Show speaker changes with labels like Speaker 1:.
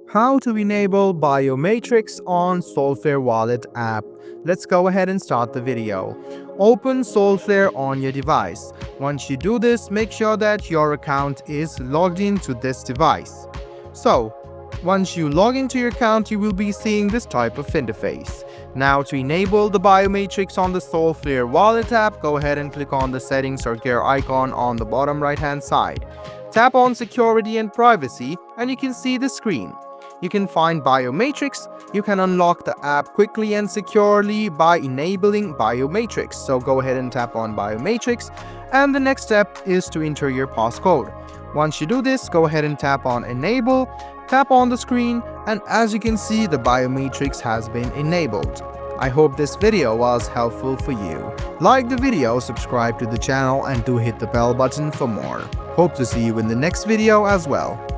Speaker 1: How to enable Biometrics on Solflare Wallet app. Let's go ahead and start the video. Open Solflare on your device. Once you do this, make sure that your account is logged into this device. So, once you log into your account, you will be seeing this type of interface. Now, to enable the Biometrics on the Solflare Wallet app, go ahead and click on the settings or gear icon on the bottom right hand side. Tap on Security and Privacy and you can see the screen. You can find Biometrics. You can unlock the app quickly and securely by enabling Biometrics. So go ahead and tap on Biometrics, and the next step is to enter your passcode. Once you do this, go ahead and tap on Enable, tap on the screen, and as you can see, the Biometrics has been enabled. I hope this video was helpful for you. Like the video, subscribe to the channel, and do hit the bell button for more. Hope to see you in the next video as well.